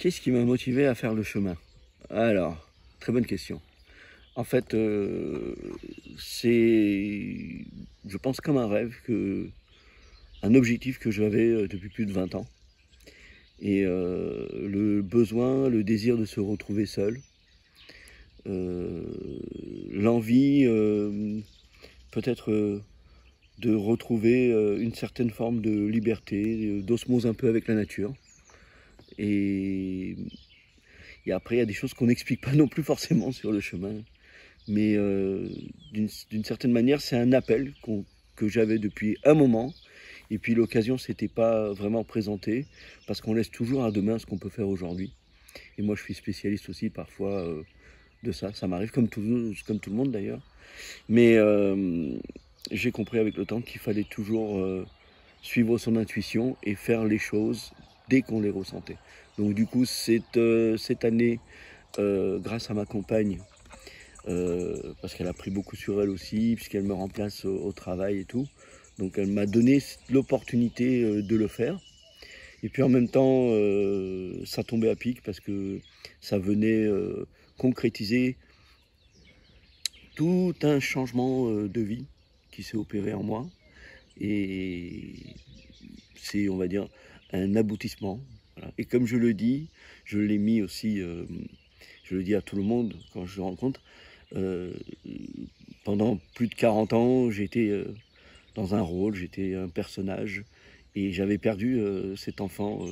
Qu'est-ce qui m'a motivé à faire le chemin? Alors, très bonne question. En fait, c'est, je pense comme un rêve, un objectif que j'avais depuis plus de 20 ans. Et le besoin, le désir de se retrouver seul, euh, l'envie peut-être de retrouver une certaine forme de liberté, d'osmose un peu avec la nature. Et, et après, il y a des choses qu'on n'explique pas non plus forcément sur le chemin. Mais d'une certaine manière, c'est un appel que j'avais depuis un moment. Et puis l'occasion s'était pas vraiment présentée, parce qu'on laisse toujours à demain ce qu'on peut faire aujourd'hui. Et moi, je suis spécialiste aussi parfois de ça. Ça m'arrive comme tout le monde d'ailleurs. Mais j'ai compris avec le temps qu'il fallait toujours suivre son intuition et faire les choses dès qu'on les ressentait. Donc du coup, cette année, grâce à ma compagne, parce qu'elle a pris beaucoup sur elle aussi, puisqu'elle me remplace au travail et tout. Donc elle m'a donné l'opportunité de le faire. Et puis en même temps, ça tombait à pic parce que ça venait concrétiser tout un changement de vie qui s'est opéré en moi. Et c'est, on va dire, un aboutissement. Voilà. Et comme je le dis, je l'ai mis aussi, je le dis à tout le monde quand je le rencontre, euh, pendant plus de 40 ans, j'étais dans un rôle, j'étais un personnage, et j'avais perdu cet enfant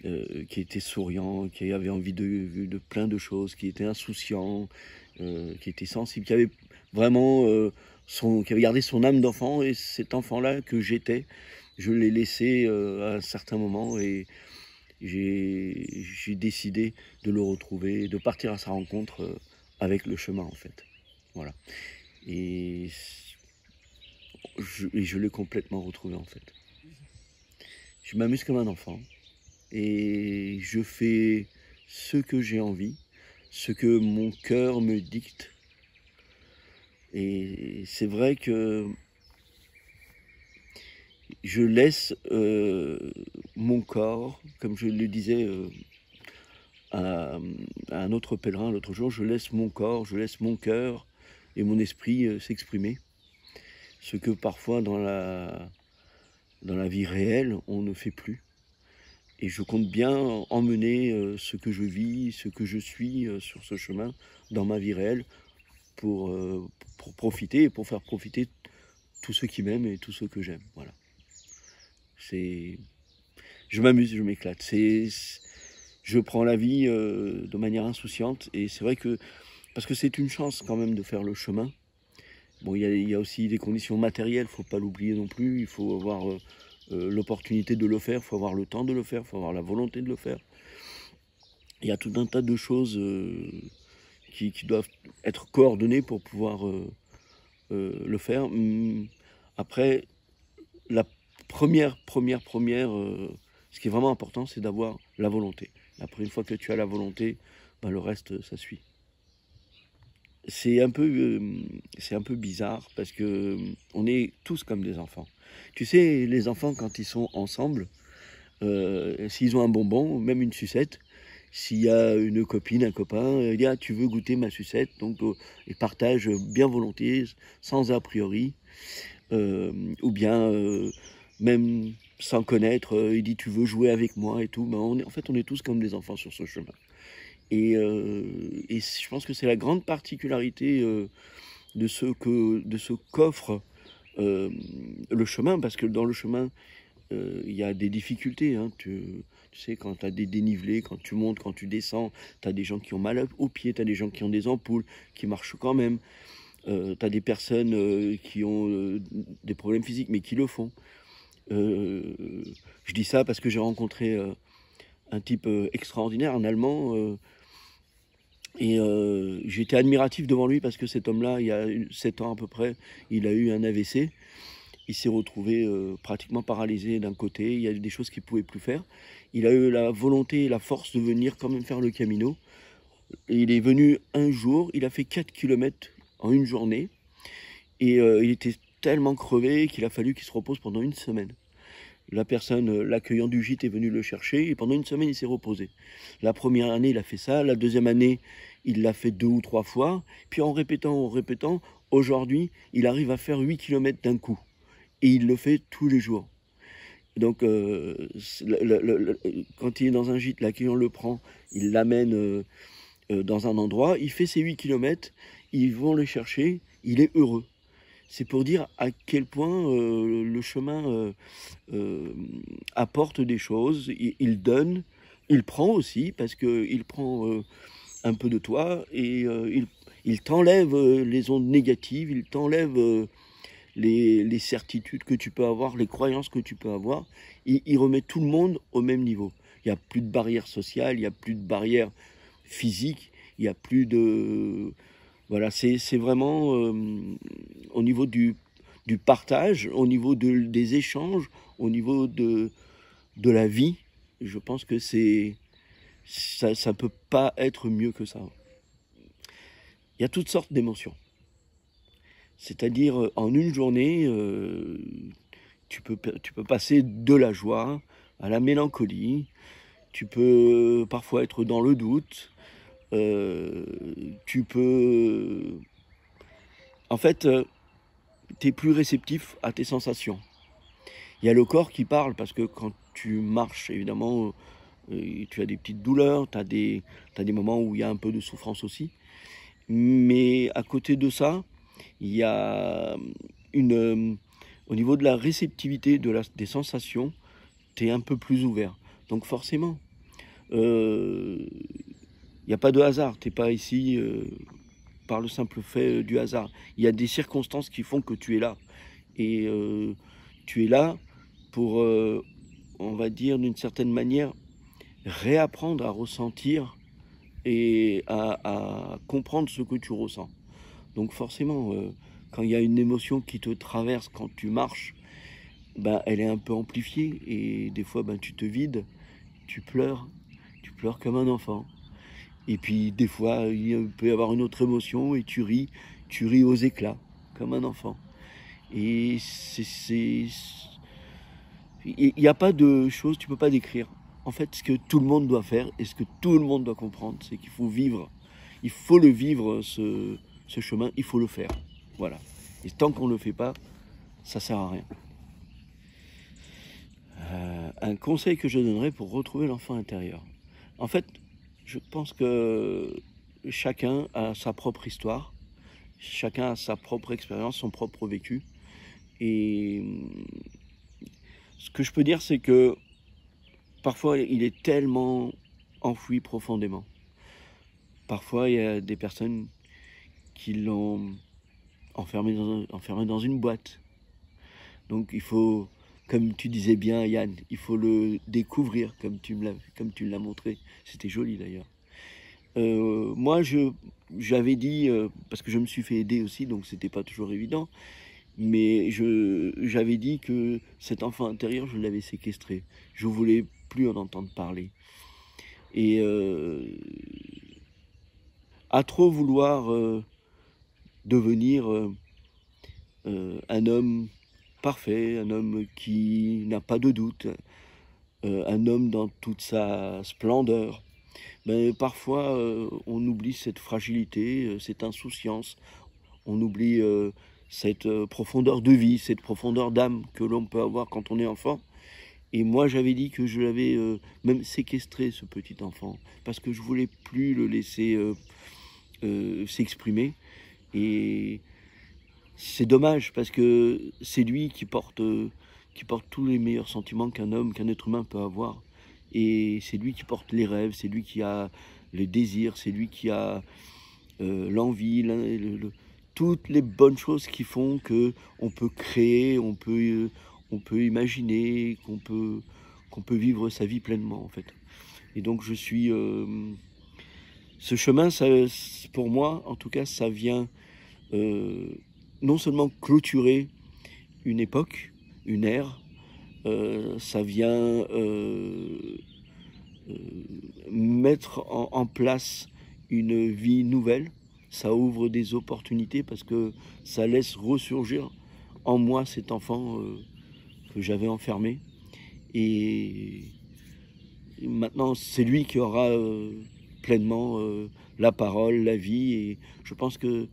qui était souriant, qui avait envie de plein de choses, qui était insouciant, qui était sensible, qui avait vraiment qui avait gardé son âme d'enfant. Et cet enfant-là que j'étais, je l'ai laissé à un certain moment, et j'ai décidé de le retrouver, de partir à sa rencontre avec le chemin en fait. Voilà. Et je l'ai complètement retrouvé en fait. Je m'amuse comme un enfant et je fais ce que j'ai envie, ce que mon cœur me dicte. Et c'est vrai que je laisse mon corps, comme je le disais à, à un autre pèlerin l'autre jour, je laisse mon corps, je laisse mon cœur et mon esprit s'exprimer. Ce que parfois dans la vie réelle, on ne fait plus. Et je compte bien emmener ce que je vis, ce que je suis sur ce chemin dans ma vie réelle pour profiter et pour faire profiter tous ceux qui m'aiment et tous ceux que j'aime. Voilà. C'est, je m'amuse, je m'éclate. Je prends la vie de manière insouciante, et c'est vrai que parce que c'est une chance quand même de faire le chemin. Bon, il y a aussi des conditions matérielles, faut pas l'oublier non plus. Il faut avoir l'opportunité de le faire, il faut avoir le temps de le faire, il faut avoir la volonté de le faire. Il y a tout un tas de choses qui doivent être coordonnées pour pouvoir le faire. Après, la ce qui est vraiment important, c'est d'avoir la volonté. Après, une fois que tu as la volonté, ben, le reste, ça suit. C'est un peu bizarre parce que on est tous comme des enfants. Tu sais, les enfants, quand ils sont ensemble, s'ils ont un bonbon, même une sucette, s'il y a une copine, un copain, il dit ah, tu veux goûter ma sucette, donc ils partagent bien volontiers, sans a priori, ou bien même sans connaître, il dit tu veux jouer avec moi et tout. Ben, en fait, on est tous comme des enfants sur ce chemin. Et je pense que c'est la grande particularité de ce qu'offre le chemin, parce que dans le chemin, il y a des difficultés. Hein. Tu sais, quand tu as des dénivelés, quand tu montes, quand tu descends, tu as des gens qui ont mal aux pieds, tu as des gens qui ont des ampoules, qui marchent quand même. Tu as des personnes qui ont des problèmes physiques, mais qui le font. Je dis ça parce que j'ai rencontré un type extraordinaire, un Allemand, et j'étais admiratif devant lui parce que cet homme-là, il y a 7 ans à peu près, il a eu un AVC. Il s'est retrouvé pratiquement paralysé d'un côté. Il y a des choses qu'il ne pouvait plus faire. Il a eu la volonté et la force de venir quand même faire le Camino. Et il est venu un jour, il a fait 4 kilomètres en une journée. Et il était tellement crevé qu'il a fallu qu'il se repose pendant une semaine. La personne, l'accueillant du gîte est venu le chercher et pendant une semaine, il s'est reposé. La première année, il a fait ça. La deuxième année, il l'a fait 2 ou 3 fois. Puis en répétant, aujourd'hui, il arrive à faire 8 kilomètres d'un coup. Et il le fait tous les jours. Donc, quand il est dans un gîte, l'accueillant le prend, il l'amène dans un endroit, il fait ses 8 kilomètres, ils vont le chercher, il est heureux. C'est pour dire à quel point le chemin apporte des choses, il donne, il prend aussi, parce qu'il prend un peu de toi, et il t'enlève les ondes négatives, il t'enlève les certitudes que tu peux avoir, les croyances que tu peux avoir, il remet tout le monde au même niveau. Il n'y a plus de barrières sociales, il n'y a plus de barrières physiques, il n'y a plus de... Voilà, c'est vraiment au niveau du partage, au niveau des échanges, au niveau de la vie. Je pense que ça ne peut pas être mieux que ça. Il y a toutes sortes d'émotions. C'est-à-dire, en une journée, tu peux passer de la joie à la mélancolie. Tu peux parfois être dans le doute. Tu peux... En fait, tu es plus réceptif à tes sensations. Il y a le corps qui parle parce que quand tu marches, évidemment, tu as des petites douleurs, tu as des moments où il y a un peu de souffrance aussi. Mais à côté de ça, il y a au niveau de la réceptivité des sensations, tu es un peu plus ouvert. Donc forcément, il n'y a pas de hasard. Tu n'es pas ici par le simple fait du hasard. Il y a des circonstances qui font que tu es là. Et tu es là pour, on va dire d'une certaine manière, réapprendre à ressentir et à comprendre ce que tu ressens. Donc forcément, quand il y a une émotion qui te traverse quand tu marches, ben, elle est un peu amplifiée et des fois ben, tu te vides, tu pleures comme un enfant. Et puis des fois, il peut y avoir une autre émotion et tu ris aux éclats, comme un enfant. Et il n'y a pas de choses, tu ne peux pas décrire. En fait, ce que tout le monde doit faire et ce que tout le monde doit comprendre, c'est qu'il faut vivre. Il faut le vivre, ce chemin, il faut le faire. Voilà. Et tant qu'on ne le fait pas, ça ne sert à rien. Un conseil que je donnerais pour retrouver l'enfant intérieur. En fait, je pense que chacun a sa propre histoire, chacun a sa propre expérience, son propre vécu. Et ce que je peux dire, c'est que parfois, il est tellement enfoui profondément. Parfois, il y a des personnes qui l'ont enfermé dans une boîte. Donc, il faut, comme tu disais bien, Yann, il faut le découvrir, comme tu l'as montré. C'était joli, d'ailleurs. Moi, j'avais dit, parce que je me suis fait aider aussi, donc c'était pas toujours évident, mais j'avais dit que cet enfant intérieur, je l'avais séquestré. Je voulais plus en entendre parler. Et à trop vouloir devenir un homme parfait, un homme qui n'a pas de doute, un homme dans toute sa splendeur, mais parfois on oublie cette fragilité, cette insouciance, on oublie cette profondeur de vie, cette profondeur d'âme que l'on peut avoir quand on est enfant. Et moi, j'avais dit que je l'avais même séquestré, ce petit enfant, parce que je voulais plus le laisser s'exprimer. Et c'est dommage, parce que c'est lui qui porte tous les meilleurs sentiments qu'un être humain peut avoir. Et c'est lui qui porte les rêves, c'est lui qui a les désirs, c'est lui qui a l'envie, toutes les bonnes choses qui font que on peut créer, on peut imaginer, qu'on peut vivre sa vie pleinement, en fait. Et donc je suis... ce chemin, ça, pour moi, en tout cas, ça vient non seulement clôturer une époque, une ère, ça vient mettre en place une vie nouvelle, ça ouvre des opportunités parce que ça laisse ressurgir en moi cet enfant que j'avais enfermé. Et maintenant, c'est lui qui aura pleinement la parole, la vie. Et je pense que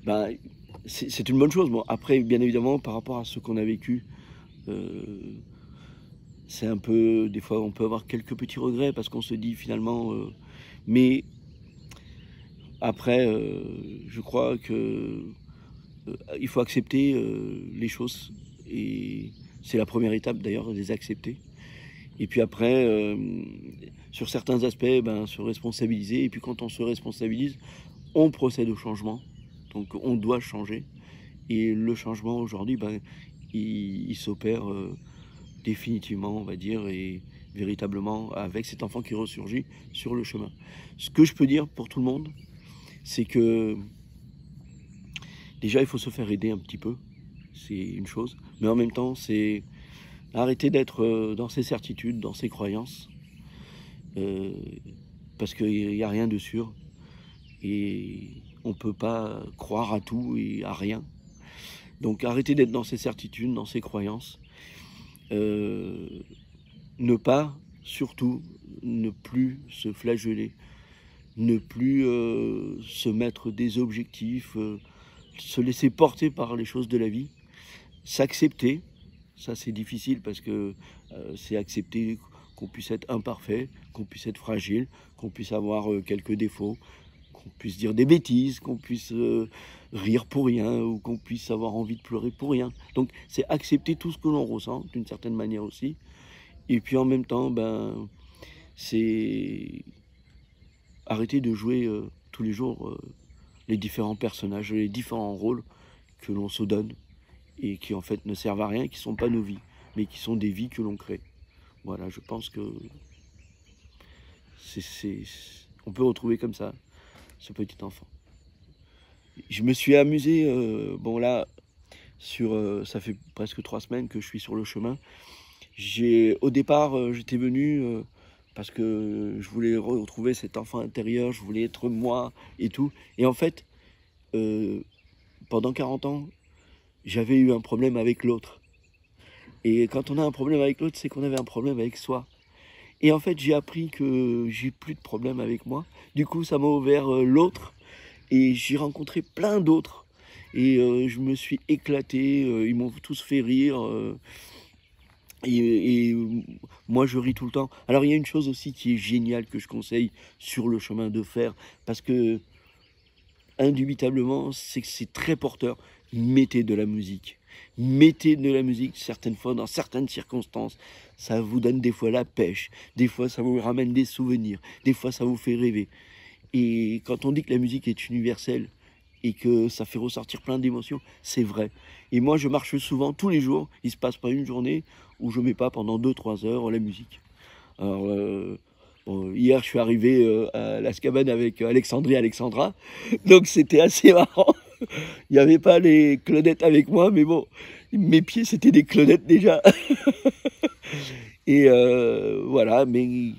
ben, c'est une bonne chose. Bon, après, bien évidemment, par rapport à ce qu'on a vécu, c'est un peu, des fois, on peut avoir quelques petits regrets parce qu'on se dit finalement, mais après, je crois que il faut accepter les choses et c'est la première étape d'ailleurs de les accepter. Et puis après, sur certains aspects, ben, se responsabiliser. Et puis quand on se responsabilise, on procède au changement. Donc on doit changer. Et le changement aujourd'hui, ben, il s'opère définitivement, on va dire, et véritablement avec cet enfant qui ressurgit sur le chemin. Ce que je peux dire pour tout le monde, c'est que déjà il faut se faire aider un petit peu, c'est une chose, mais en même temps c'est arrêter d'être dans ses certitudes, dans ses croyances, parce qu'il n'y a rien de sûr et on ne peut pas croire à tout et à rien. Donc arrêter d'être dans ses certitudes, dans ses croyances, ne pas, surtout, ne plus se flageller, ne plus se mettre des objectifs, se laisser porter par les choses de la vie, s'accepter. Ça c'est difficile parce que c'est accepter qu'on puisse être imparfait, qu'on puisse être fragile, qu'on puisse avoir quelques défauts, qu'on puisse dire des bêtises, qu'on puisse rire pour rien ou qu'on puisse avoir envie de pleurer pour rien. Donc c'est accepter tout ce que l'on ressent d'une certaine manière aussi. Et puis en même temps, ben, c'est arrêter de jouer tous les jours les différents personnages, les différents rôles que l'on se donne et qui en fait ne servent à rien, qui ne sont pas nos vies, mais qui sont des vies que l'on crée. Voilà, je pense que on peut retrouver comme ça ce petit enfant. Je me suis amusé, bon là, ça fait presque 3 semaines que je suis sur le chemin. Au départ, j'étais venu parce que je voulais retrouver cet enfant intérieur, je voulais être moi et tout. Et en fait, pendant 40 ans, j'avais eu un problème avec l'autre. Et quand on a un problème avec l'autre, c'est qu'on avait un problème avec soi. Et en fait, j'ai appris que j'ai plus de problème avec moi. Du coup, ça m'a ouvert l'autre. Et j'ai rencontré plein d'autres. Et je me suis éclaté. Ils m'ont tous fait rire. Et moi, je ris tout le temps. Alors, il y a une chose aussi qui est géniale que je conseille sur le chemin de faire. Parce que, indubitablement, c'est que c'est très porteur. Mettez de la musique. Mettez de la musique, certaines fois, dans certaines circonstances. Ça vous donne des fois la pêche. Des fois, ça vous ramène des souvenirs. Des fois, ça vous fait rêver. Et quand on dit que la musique est universelle et que ça fait ressortir plein d'émotions, c'est vrai. Et moi, je marche souvent, tous les jours. Il ne se passe pas une journée où je ne mets pas pendant 2-3 heures la musique. Alors, bon, hier, je suis arrivé à l'Azkaban avec Alexandrie et Alexandra. Donc, c'était assez marrant. Il n'y avait pas les clonettes avec moi, mais bon, mes pieds, c'était des clonettes déjà. Et voilà, mais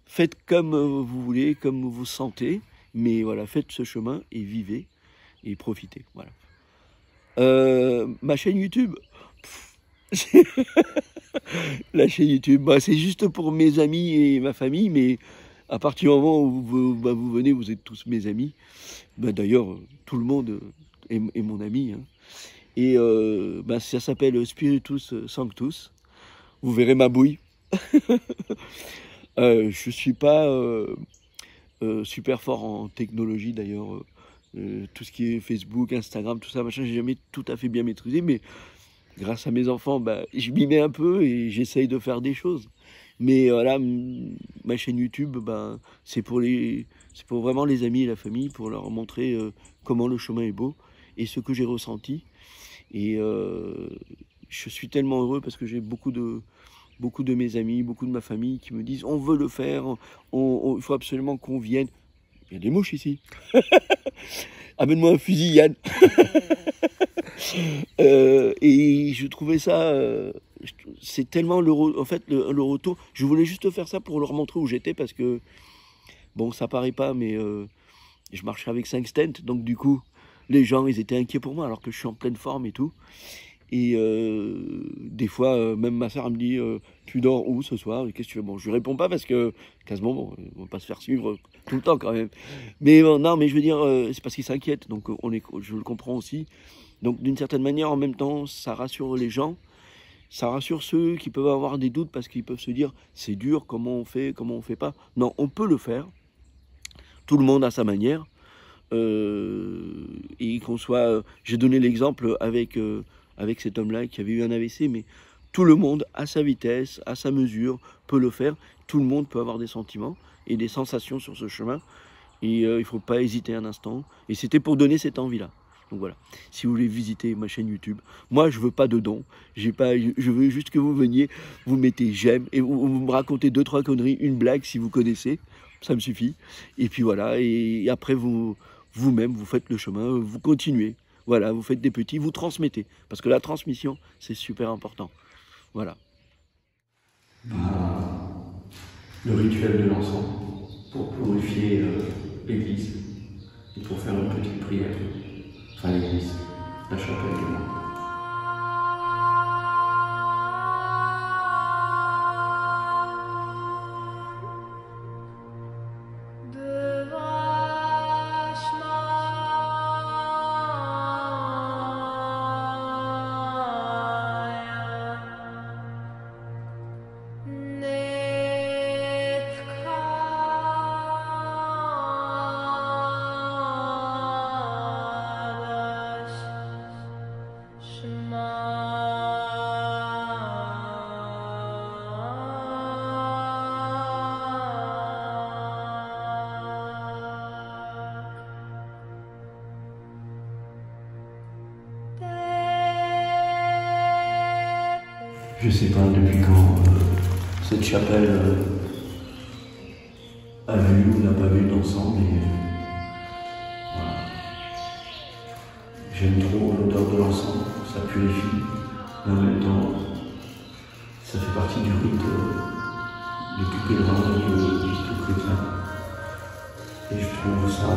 faites comme vous voulez, comme vous sentez. Mais voilà, faites ce chemin et vivez et profitez. Voilà. Ma chaîne YouTube. La chaîne YouTube, bah, c'est juste pour mes amis et ma famille, mais à partir du moment où vous venez, vous êtes tous mes amis. Bah, d'ailleurs, tout le monde est mon ami. Hein. Et bah, ça s'appelle Spiritus Sanctus. Vous verrez ma bouille. Je ne suis pas super fort en technologie d'ailleurs. Tout ce qui est Facebook, Instagram, tout ça, machin, j'ai jamais tout à fait bien maîtrisé, mais grâce à mes enfants, bah, je m'y mets un peu et j'essaye de faire des choses. Mais voilà, ma chaîne YouTube, bah, c'est pour vraiment les amis et la famille, pour leur montrer comment le chemin est beau et ce que j'ai ressenti. Et je suis tellement heureux parce que j'ai beaucoup de mes amis, beaucoup de ma famille qui me disent on veut le faire, il faut absolument qu'on vienne. Il y a des mouches ici. Amène-moi un fusil, Yann. Et je trouvais ça, c'est tellement le retour. Je voulais juste faire ça pour leur montrer où j'étais parce que, bon, ça paraît pas, mais je marchais avec 5 stents, donc du coup, les gens, ils étaient inquiets pour moi alors que je suis en pleine forme et tout. Et des fois, même ma soeur me dit tu dors où ce soir? Et qu'est-ce que tu veux? Bon, je lui réponds pas parce que quasiment, bon, on va pas se faire suivre tout le temps quand même. Mais non, mais je veux dire, c'est parce qu'il s'inquiète, donc je le comprends aussi. Donc d'une certaine manière, en même temps, ça rassure les gens, ça rassure ceux qui peuvent avoir des doutes parce qu'ils peuvent se dire c'est dur, comment on fait pas. Non, on peut le faire. Tout le monde a sa manière. Et qu'on soit, j'ai donné l'exemple avec cet homme-là qui avait eu un AVC, mais tout le monde, à sa vitesse, à sa mesure, peut le faire. Tout le monde peut avoir des sentiments et des sensations sur ce chemin. Et il ne faut pas hésiter un instant. Et c'était pour donner cette envie-là. Donc voilà, si vous voulez visiter ma chaîne YouTube, moi je veux pas de dons, je veux juste que vous veniez, vous mettez j'aime et vous me racontez 2-3 conneries, une blague si vous connaissez, ça me suffit. Et puis voilà, et après vous-même, vous faites le chemin, vous continuez. Voilà, vous faites des petits, vous transmettez. Parce que la transmission, c'est super important. Voilà. Le rituel de l'encens pour purifier l'église et pour faire une petite prière. Enfin l'église, la chapelle du monde. Je sais pas depuis quand cette chapelle a vu ou n'a pas vu d'encens, mais voilà. J'aime trop l'odeur de l'encens, ça purifie, mais en même temps, ça fait partie du rite du tout pèlerin, du tout chrétien. Et je trouve ça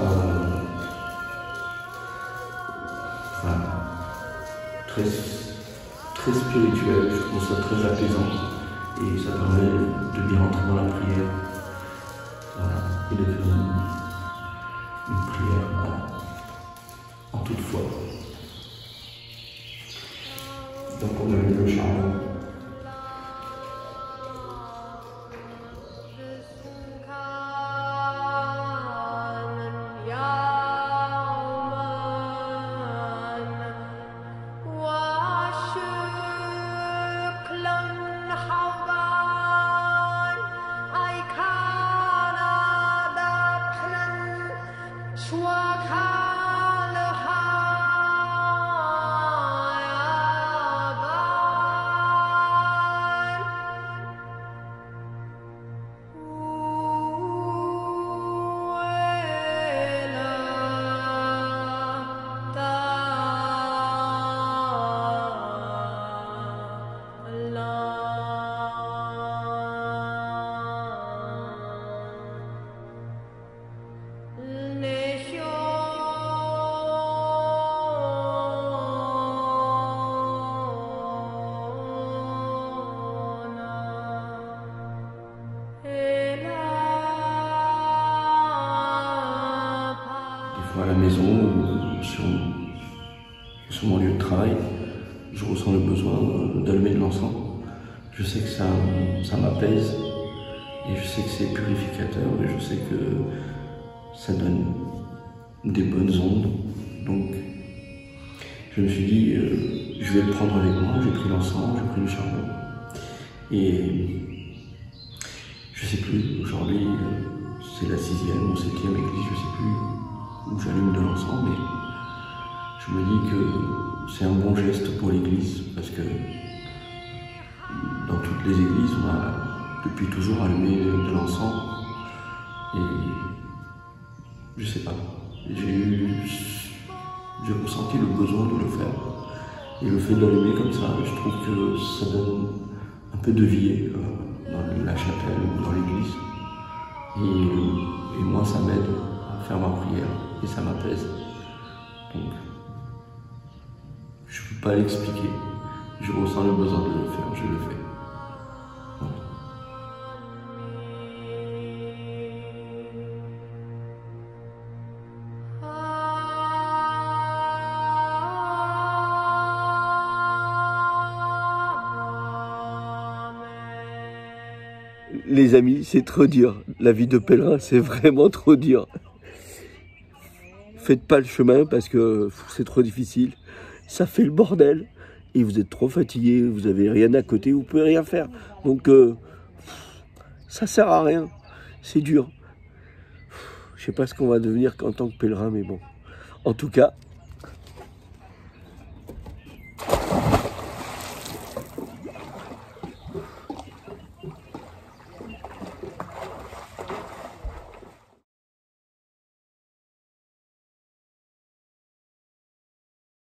très spirituel, je trouve ça très apaisant et ça permet de bien rentrer dans la prière, voilà, et de faire une prière en toute foi. Donc on a mis le charbon. À la maison ou sur mon lieu de travail, je ressens le besoin d'allumer de l'encens. Je sais que ça m'apaise et je sais que c'est purificateur et je sais que ça donne des bonnes ondes. Donc je me suis dit, je vais le prendre avec moi. J'ai pris l'encens, j'ai pris le charbon et je sais plus, aujourd'hui c'est la 6e ou 7e église, je sais plus où j'allume de l'encens, mais je me dis que c'est un bon geste pour l'église parce que dans toutes les églises on a depuis toujours allumé de l'encens et je sais pas, j'ai ressenti le besoin de le faire et le fait d'allumer comme ça, je trouve que ça donne un peu de vie dans la chapelle ou dans l'église et moi ça m'aide à faire ma prière et ça m'apaise. Donc je ne peux pas l'expliquer, je ressens le besoin de le faire, je le fais. Voilà. Les amis, c'est trop dur. La vie de pèlerin, c'est vraiment trop dur. Faites pas le chemin parce que c'est trop difficile. Ça fait le bordel. Et vous êtes trop fatigué, vous avez rien à côté, vous pouvez rien faire. Donc, ça sert à rien. C'est dur. Je sais pas ce qu'on va devenir en tant que pèlerin, mais bon. En tout cas,